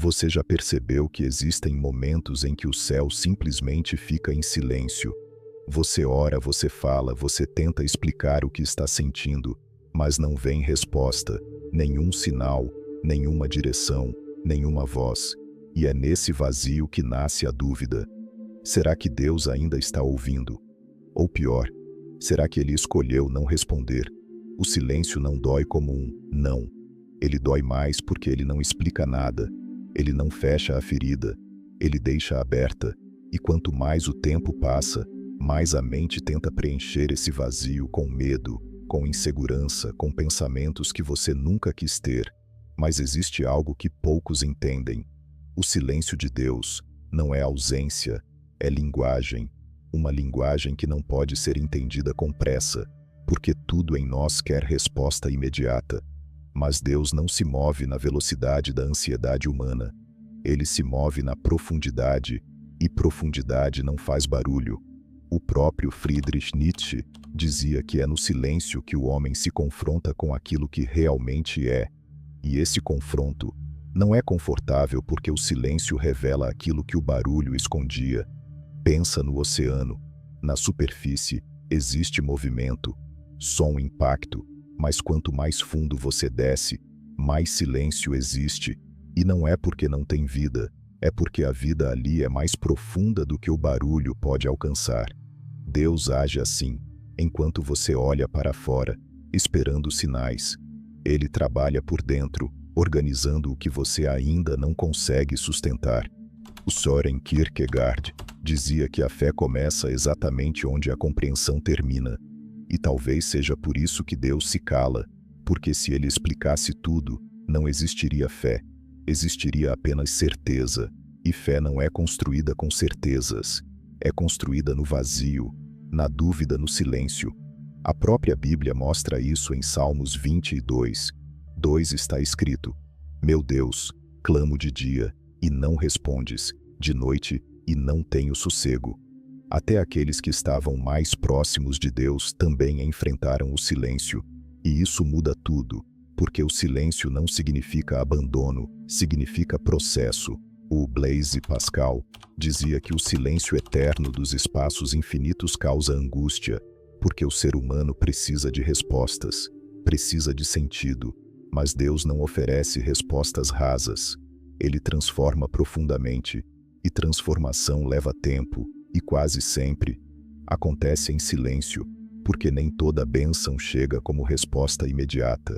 Você já percebeu que existem momentos em que o céu simplesmente fica em silêncio? Você ora, você fala, você tenta explicar o que está sentindo, mas não vem resposta, nenhum sinal, nenhuma direção, nenhuma voz. E é nesse vazio que nasce a dúvida. Será que Deus ainda está ouvindo? Ou pior, será que ele escolheu não responder? O silêncio não dói como um não. Ele dói mais porque ele não explica nada. Ele não fecha a ferida. Ele deixa aberta. E quanto mais o tempo passa, mais a mente tenta preencher esse vazio com medo, com insegurança, com pensamentos que você nunca quis ter. Mas existe algo que poucos entendem. O silêncio de Deus não é ausência, é linguagem. Uma linguagem que não pode ser entendida com pressa, porque tudo em nós quer resposta imediata. Mas Deus não se move na velocidade da ansiedade humana. Ele se move na profundidade, e profundidade não faz barulho. O próprio Friedrich Nietzsche dizia que é no silêncio que o homem se confronta com aquilo que realmente é. E esse confronto não é confortável porque o silêncio revela aquilo que o barulho escondia. Pensa no oceano. Na superfície existe movimento, som, impacto, mas quanto mais fundo você desce, mais silêncio existe. E não é porque não tem vida, é porque a vida ali é mais profunda do que o barulho pode alcançar. Deus age assim, enquanto você olha para fora, esperando sinais. Ele trabalha por dentro, organizando o que você ainda não consegue sustentar. O Søren Kierkegaard dizia que a fé começa exatamente onde a compreensão termina. E talvez seja por isso que Deus se cala, porque se ele explicasse tudo, não existiria fé. Existiria apenas certeza. E fé não é construída com certezas. É construída no vazio, na dúvida, no silêncio. A própria Bíblia mostra isso em Salmos 22. 2 está escrito: Meu Deus, clamo de dia, e não respondes, de noite, e não tenho sossego. Até aqueles que estavam mais próximos de Deus também enfrentaram o silêncio. E isso muda tudo, porque o silêncio não significa abandono, significa processo. O Blaise Pascal dizia que o silêncio eterno dos espaços infinitos causa angústia, porque o ser humano precisa de respostas, precisa de sentido, mas Deus não oferece respostas rasas. Ele transforma profundamente, e transformação leva tempo, e quase sempre acontece em silêncio, porque nem toda bênção chega como resposta imediata.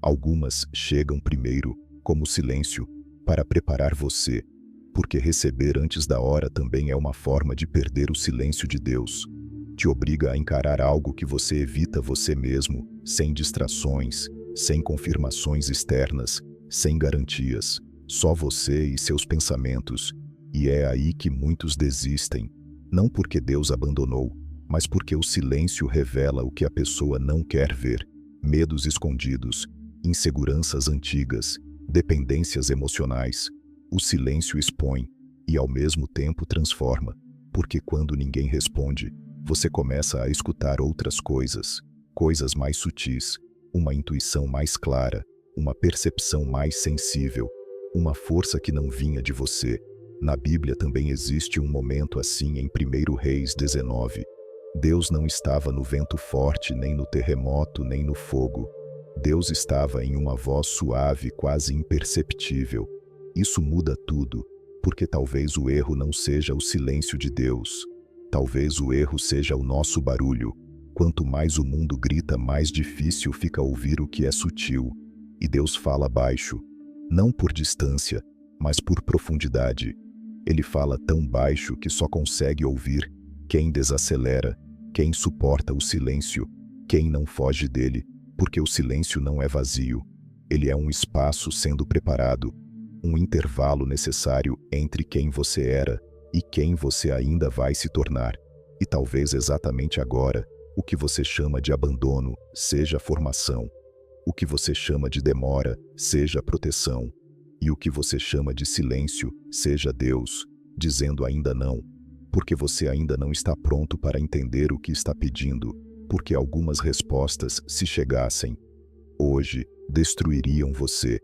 Algumas chegam primeiro, como silêncio, para preparar você, porque receber antes da hora também é uma forma de perder o silêncio de Deus. Te obriga a encarar algo que você evita você mesmo, sem distrações, sem confirmações externas, sem garantias, só você e seus pensamentos. E é aí que muitos desistem, não porque Deus abandonou, mas porque o silêncio revela o que a pessoa não quer ver: medos escondidos, inseguranças antigas, dependências emocionais. O silêncio expõe e ao mesmo tempo transforma, porque quando ninguém responde, você começa a escutar outras coisas, coisas mais sutis, uma intuição mais clara, uma percepção mais sensível, uma força que não vinha de você. Na Bíblia também existe um momento assim em 1 Reis 19. Deus não estava no vento forte, nem no terremoto, nem no fogo. Deus estava em uma voz suave, quase imperceptível. Isso muda tudo, porque talvez o erro não seja o silêncio de Deus. Talvez o erro seja o nosso barulho. Quanto mais o mundo grita, mais difícil fica ouvir o que é sutil. E Deus fala baixo, não por distância, mas por profundidade. Ele fala tão baixo que só consegue ouvir quem desacelera, quem suporta o silêncio, quem não foge dele, porque o silêncio não é vazio. Ele é um espaço sendo preparado, um intervalo necessário entre quem você era e quem você ainda vai se tornar. E talvez exatamente agora, o que você chama de abandono seja formação. O que você chama de demora seja proteção. E o que você chama de silêncio seja Deus, dizendo ainda não, porque você ainda não está pronto para entender o que está pedindo, porque algumas respostas, se chegassem hoje, destruiriam você.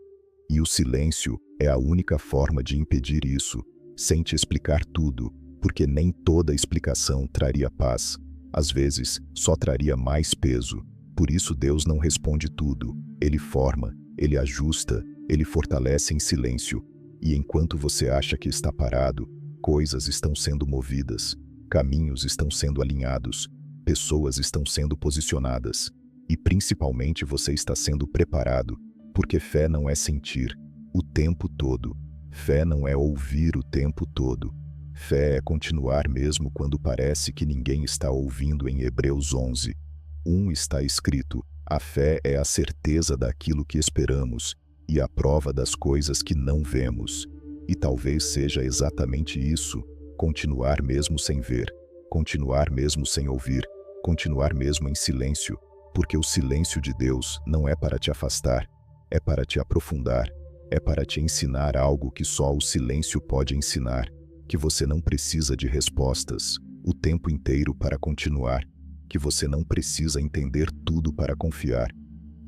E o silêncio É a única forma de impedir isso, sem te explicar tudo, porque nem toda explicação traria paz. Às vezes, só traria mais peso. Por isso Deus não responde tudo. Ele forma, ele ajusta, ele fortalece em silêncio. E enquanto você acha que está parado, coisas estão sendo movidas, caminhos estão sendo alinhados, pessoas estão sendo posicionadas. E principalmente você está sendo preparado, porque fé não é sentir o tempo todo. Fé não é ouvir o tempo todo. Fé é continuar mesmo quando parece que ninguém está ouvindo. Em Hebreus 11:1 está escrito: a fé é a certeza daquilo que esperamos e a prova das coisas que não vemos. E talvez seja exatamente isso: continuar mesmo sem ver, continuar mesmo sem ouvir, continuar mesmo em silêncio, porque o silêncio de Deus não é para te afastar, é para te aprofundar, é para te ensinar algo que só o silêncio pode ensinar, que você não precisa de respostas o tempo inteiro para continuar, que você não precisa entender tudo para confiar,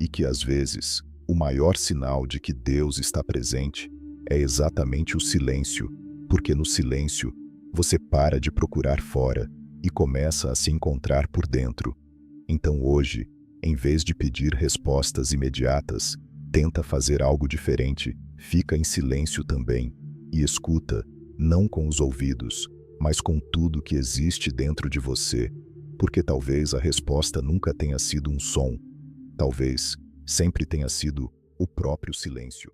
e que às vezes o maior sinal de que Deus está presente é exatamente o silêncio, porque no silêncio você para de procurar fora e começa a se encontrar por dentro. Então hoje, em vez de pedir respostas imediatas, tenta fazer algo diferente, fica em silêncio também e escuta, não com os ouvidos, mas com tudo que existe dentro de você, porque talvez a resposta nunca tenha sido um som, talvez sempre tenha sido o próprio silêncio.